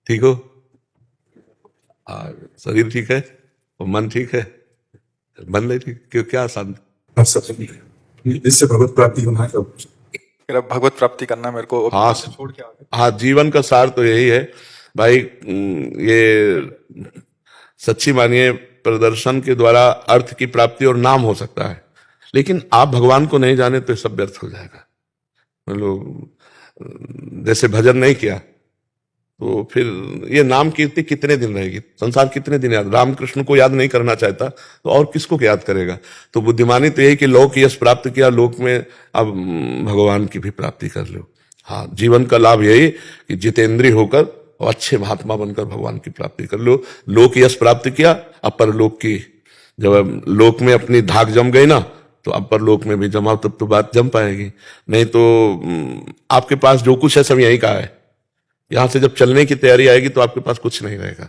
ठीक हो? शरीर ठीक है और मन ठीक है, मन नहीं ठीक क्यों? क्या शांत? इससे भगवत प्राप्ति होना है। मेरा भगवत प्राप्ति करना है मेरे को, हाँ छोड़ के आगे। हाँ, जीवन का सार तो यही है भाई। ये सच्ची मानिए, प्रदर्शन के द्वारा अर्थ की प्राप्ति और नाम हो सकता है, लेकिन आप भगवान को नहीं जाने तो ये सब व्यर्थ हो जाएगा। मतलब जैसे भजन नहीं किया तो फिर ये नाम कीर्ति कितने दिन रहेगी? संसार कितने दिन याद? रामकृष्ण को याद नहीं करना चाहता तो और किसको याद करेगा? तो बुद्धिमानी तो यही कि लोक यश प्राप्त किया, लोक में अब भगवान की भी प्राप्ति कर लो। हाँ, जीवन का लाभ यही कि जितेंद्रिय होकर और अच्छे महात्मा बनकर भगवान की प्राप्ति कर लो। लोक यश प्राप्त किया, अब परलोक की, जब लोक में अपनी धाक जम गई ना तो अब परलोक में भी जमाओ, तब तो बात जम पाएगी। नहीं तो आपके पास जो कुछ है सब यहीं का है, यहां से जब चलने की तैयारी आएगी तो आपके पास कुछ नहीं रहेगा।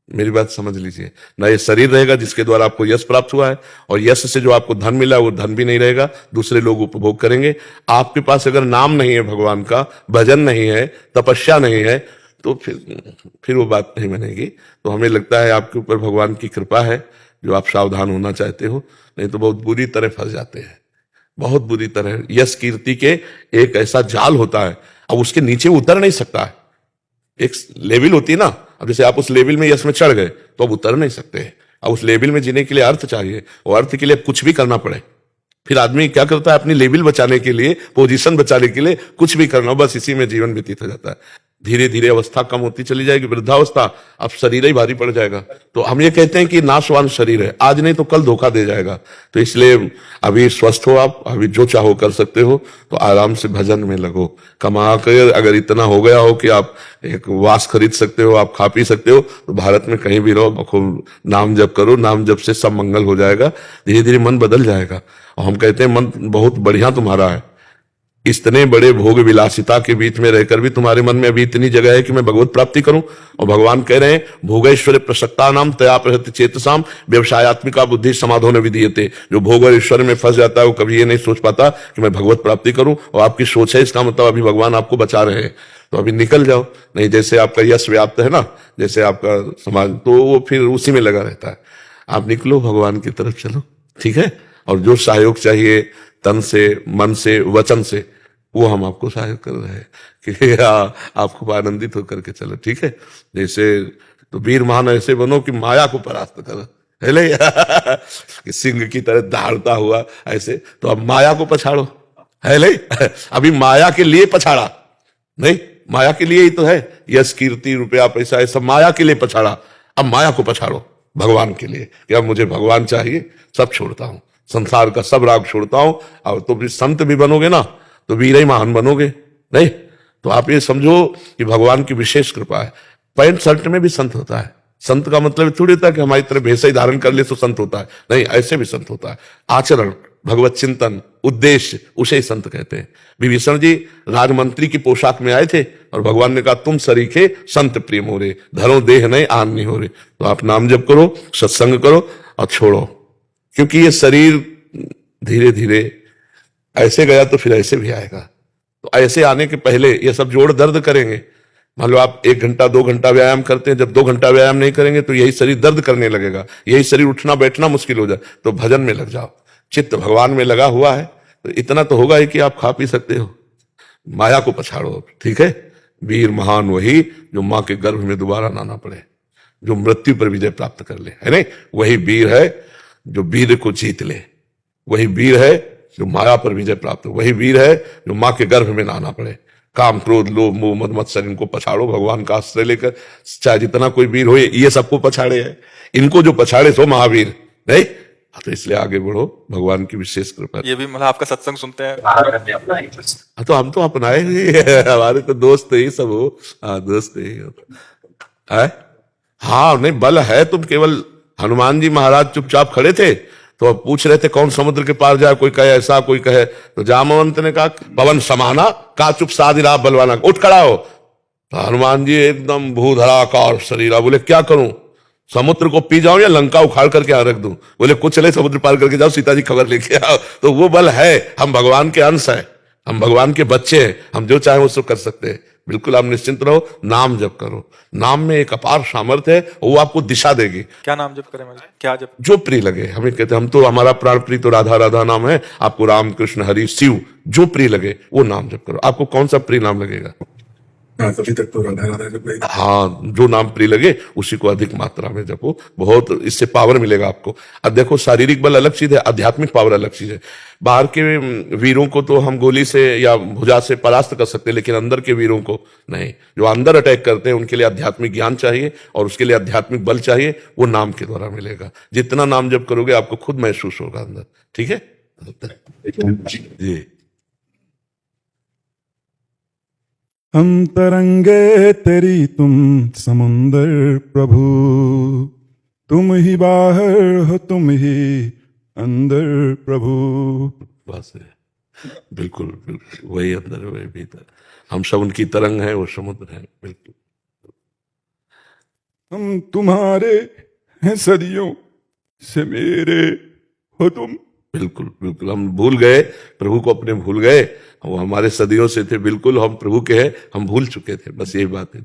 मेरी बात समझ लीजिए ना, ये शरीर रहेगा जिसके द्वारा आपको यश प्राप्त हुआ है, और यश से जो आपको धन मिला वो धन भी नहीं रहेगा, दूसरे लोग उपभोग करेंगे। आपके पास अगर नाम नहीं है भगवान का, भजन नहीं है, तपस्या नहीं है, तो फिर वो बात नहीं बनेगी। तो हमें लगता है आपके ऊपर भगवान की कृपा है जो आप सावधान होना चाहते हो, नहीं तो बहुत बुरी तरह फंस जाते हैं, बहुत बुरी तरह। यश कीर्ति के एक ऐसा जाल होता है, अब उसके नीचे उतर नहीं सकता है। एक लेवल होती है ना, अब जैसे आप उस लेवल में यश में चढ़ गए तो अब उतर नहीं सकते। अब उस लेवल में जीने के लिए अर्थ चाहिए, और अर्थ के लिए कुछ भी करना पड़े। फिर आदमी क्या करता है? अपनी लेवल बचाने के लिए, पोजीशन बचाने के लिए कुछ भी करना, बस इसी में जीवन व्यतीत हो जाता है। धीरे धीरे अवस्था कम होती चली जाएगी, वृद्धावस्था, अब शरीर ही भारी पड़ जाएगा। तो हम ये कहते हैं कि नाशवान शरीर है, आज नहीं तो कल धोखा दे जाएगा। तो इसलिए अभी स्वस्थ हो आप, अभी जो चाहो कर सकते हो, तो आराम से भजन में लगो। कमा कर अगर इतना हो गया हो कि आप एक वास खरीद सकते हो, आप खा पी सकते हो, तो भारत में कहीं भी रहो, खूब नाम जप करो। नाम जप से सब मंगल हो जाएगा, धीरे धीरे मन बदल जाएगा। और हम कहते हैं मन बहुत बढ़िया तुम्हारा है, इतने बड़े भोग विलासिता के बीच में रहकर भी तुम्हारे मन में अभी इतनी जगह है कि मैं भगवत प्राप्ति करूं। और भगवान कह रहे हैं भोगैश्वर्य प्रसक्ता नाम तया प्रहृत चेतसाम व्यवसायत्मिका बुद्धि समाधो न विधीयते। जो भोग और ईश्वर में फंस जाता है वो कभी ये नहीं सोच पाता कि मैं भगवत प्राप्ति करूं। और आपकी सोच है, इसका मतलब अभी भगवान आपको बचा रहे हैं, तो अभी निकल जाओ। नहीं, जैसे आपका यश व्याप्त है ना, जैसे आपका समाज, तो वो फिर उसी में लगा रहता है। आप निकलो, भगवान की तरफ चलो, ठीक है? और जो सहयोग चाहिए तन से, मन से, वचन से, वो हम आपको सहयोग कर रहे हैं कि आपको आनंदित होकर के चलो, ठीक है? जैसे तो वीर महान ऐसे बनो कि माया को परास्त करो, है ले कि सिंह की तरह दहाड़ता हुआ ऐसे। तो अब माया को पछाड़ो, है ले अभी माया के लिए पछाड़ा नहीं, माया के लिए ही तो है यश कीर्ति रुपया पैसा, ये सब माया के लिए पछाड़ा। अब माया को पछाड़ो भगवान के लिए कि अब मुझे भगवान चाहिए, सब छोड़ता हूं, संसार का सब राग छोड़ता हूं। और तो भी संत भी बनोगे ना तो वीर ही महान बनोगे। नहीं तो आप ये समझो कि भगवान की विशेष कृपा है। पैंट शर्ट में भी संत होता है। संत का मतलब थोड़ी होता है कि हमारी तरह भेष ही धारण कर ले तो संत होता है, नहीं, ऐसे भी संत होता है। आचरण, भगवत चिंतन, उद्देश्य, उसे संत कहते हैं। विभीषण जी राजमंत्री की पोशाक में आए थे और भगवान ने कहा तुम सरीखे संत प्रिय मोरे, धरो देह नहीं आन नहीं हो रहे। तो आप नाम जप करो, सत्संग करो और छोड़ो, क्योंकि ये शरीर धीरे धीरे ऐसे गया तो फिर ऐसे भी आएगा। तो ऐसे आने के पहले ये सब जोड़ दर्द करेंगे। मान लो आप 1 घंटा 2 घंटा व्यायाम करते हैं, जब 2 घंटा व्यायाम नहीं करेंगे तो यही शरीर दर्द करने लगेगा, यही शरीर उठना बैठना मुश्किल हो जाए। तो भजन में लग जाओ, चित्त भगवान में लगा हुआ है तो इतना तो होगा ही कि आप खा पी सकते हो। माया को पछाड़ो, ठीक है? वीर महान वही जो मां के गर्भ में दोबारा ना पड़े, जो मृत्यु पर विजय प्राप्त कर ले, है नहीं? वही वीर है जो वीर को जीत ले, वही वीर है जो माया पर विजय प्राप्त हो, वही वीर है जो मां के गर्भ में ना आना पड़े। काम क्रोध लोभ मोह मद मत्सर इनको पछाड़ो, भगवान का आश्रय लेकर। चाहे जितना कोई वीर हो, ये सबको पछाड़े है, इनको जो पछाड़े सो महावीर, नहीं? तो इसलिए आगे बढ़ो, भगवान की विशेष कृपा। ये भी मतलब आपका सत्संग सुनते हैं? तो हम तो अपनाए ही हमारे तो दोस्त ही सब हो। हाँ, दोस्त ही है। हाँ, नहीं बल है, तुम केवल हनुमान जी महाराज चुपचाप खड़े थे तो अब पूछ रहे थे कौन समुद्र के पार जाए, कोई कहे ऐसा, कोई कहे। तो जामवंत ने कहा पवन समाना का चुप साधिरा बलवाना, उठ खड़ा हो। तो हनुमान जी एकदम भूधराकार शरीरा, बोले क्या करूं, समुद्र को पी जाऊं या लंका उखाड़ करके यहां रख दूं? बोले कुछ चले, समुद्र पार करके जाओ, सीता जी खबर लेके आओ। तो वो बल है, हम भगवान के अंश है, हम भगवान के बच्चे हैं, हम जो चाहे वो सब कर सकते हैं। बिल्कुल आप निश्चिंत रहो, नाम जप करो। नाम में एक अपार सामर्थ्य है, वो आपको दिशा देगी। क्या नाम जप करें मैं, क्या जप? जो प्रिय लगे, हमें कहते हैं हम तो, हमारा प्राण प्रिय तो राधा राधा नाम है। आपको राम कृष्ण हरि शिव जो प्रिय लगे वो नाम जप करो। आपको कौन सा प्रिय नाम लगेगा? हाँ, अभी तक तो राधा राधा जब गई। हाँ, जो नाम प्रिय लगे उसी को अधिक मात्रा में जपो, बहुत इससे पावर मिलेगा आपको। अब देखो, शारीरिक बल अलग चीज है, आध्यात्मिक पावर अलग चीज है। बाहर के वीरों को तो हम गोली से या भुजा से परास्त कर सकते हैं, लेकिन अंदर के वीरों को नहीं। जो अंदर अटैक करते हैं उनके लिए आध्यात्मिक ज्ञान चाहिए और उसके लिए आध्यात्मिक बल चाहिए, वो नाम के द्वारा मिलेगा। जितना नाम जप करोगे आपको खुद महसूस होगा अंदर। ठीक है जी। अंतरंगे तेरी तुम समुंदर प्रभु, तुम ही बाहर हो तुम ही अंदर प्रभु। बस है, बिल्कुल बिल्कुल वही अंदर है, वही भीतर। हम सब उनकी तरंग है, वो समुद्र है। बिल्कुल हम तुम्हारे हैं सदियों से मेरे हो तुम। बिल्कुल बिल्कुल हम भूल गए, प्रभु को अपने भूल गए। वो हमारे सदियों से थे, बिल्कुल हम प्रभु के हैं, हम भूल चुके थे, बस यही बात है।